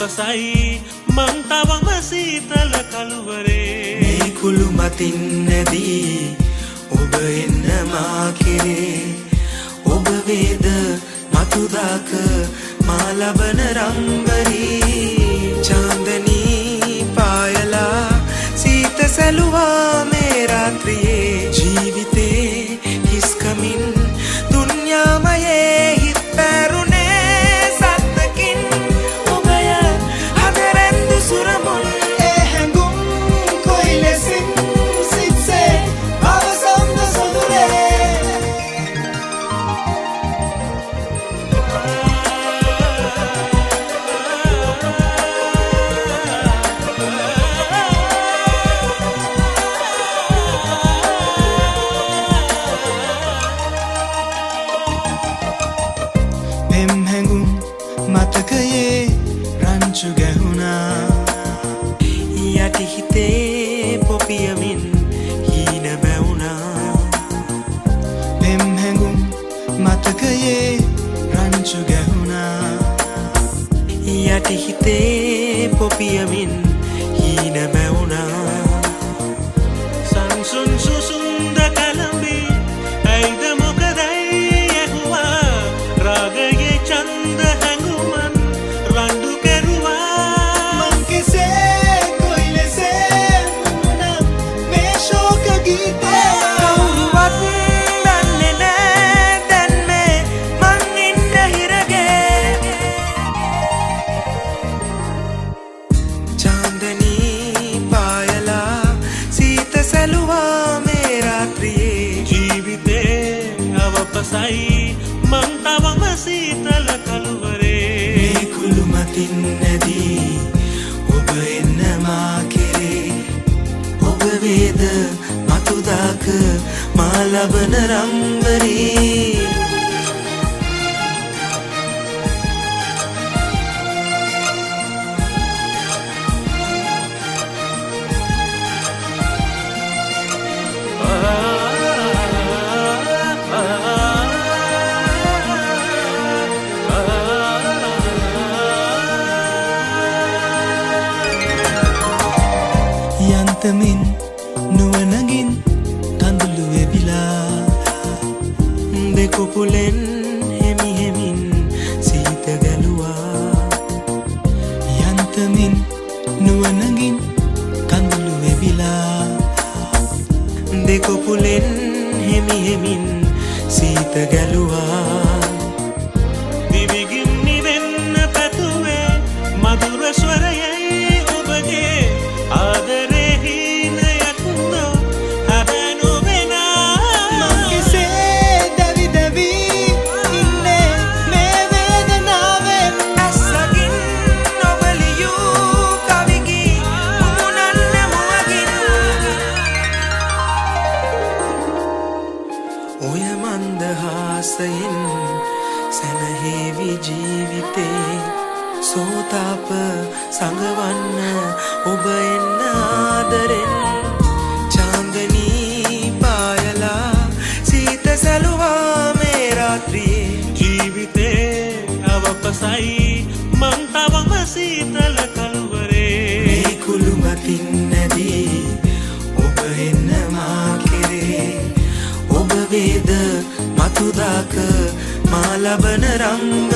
අවපසයි මං තවම සීතල කළුවරේ මේ කුළු මතින් නැදී ඔබ එන්න මා කෙරේ ඔබ වේද මතුදාක මා ලබන රංගරී චාන්දනී පායලා සීත සැලුවා මේ රාත්‍රියේ ජීවිතේ හිස්කමින් දුන්යාමයේ හිත් පැරුණේ සත්තකින් ඔබය හදරැන්දු සුරමුන් ඒ හැඟුම් කොයි ලෙසින් සිත්සේ අවසන්ද සොදුරේ මතකයේ රංචු ගැහුණා යටි හිතේ පොපියමින් හීන බැවුණා පෙම් හැඟුම් මතකයේ රංචු ගැහුණා යටි හිතේ පොපියමින් හීන බැවුණා සංසුන් සුසුන්ද කලඹි ඇයිද මොකදයි ඇහුවා රාගයේ චන්ද चांदनी पायला सीत सलुवा में रात्रिये जीविते අවපසයි මං තවම සීතල කළුවරේ මේ කුළු මතින් නැදී ඔබ එන්න මා කෙරේ ඔබ වේද මතුදාක මා ලබන රංගරී යන්තමින් නුවණගින් කඳුළු වෙවිලා දෙකුපුලෙන් හෙමි හෙමින් සීත ගැලුවා යන්තමින් නුවණගින් කඳුළු වෙවිලා දෙකුපුලෙන් හෙමි හෙමින් සීත ගැලුවා දිවිගින් නිවෙන්න පැතුවේ මధుර ස්වරයයි ඔබගේ ආදරේ ඔය මන්දහාසයෙන් සැනහෙවි ජීවිතේ සෝතාප සඟවන්න ඔබ එන්න ආදරෙන් චාන්දනී පායලා සීත සැලුවා මේ රාත්‍රියේ ජීවිතේ අවපසයි මං තවම සීතල කළුවරේ මේ කුළු මතින් නැදී ඔබ එන්න මා කෙරේ ඔබ වේද මතුදාක මා ලබන රංග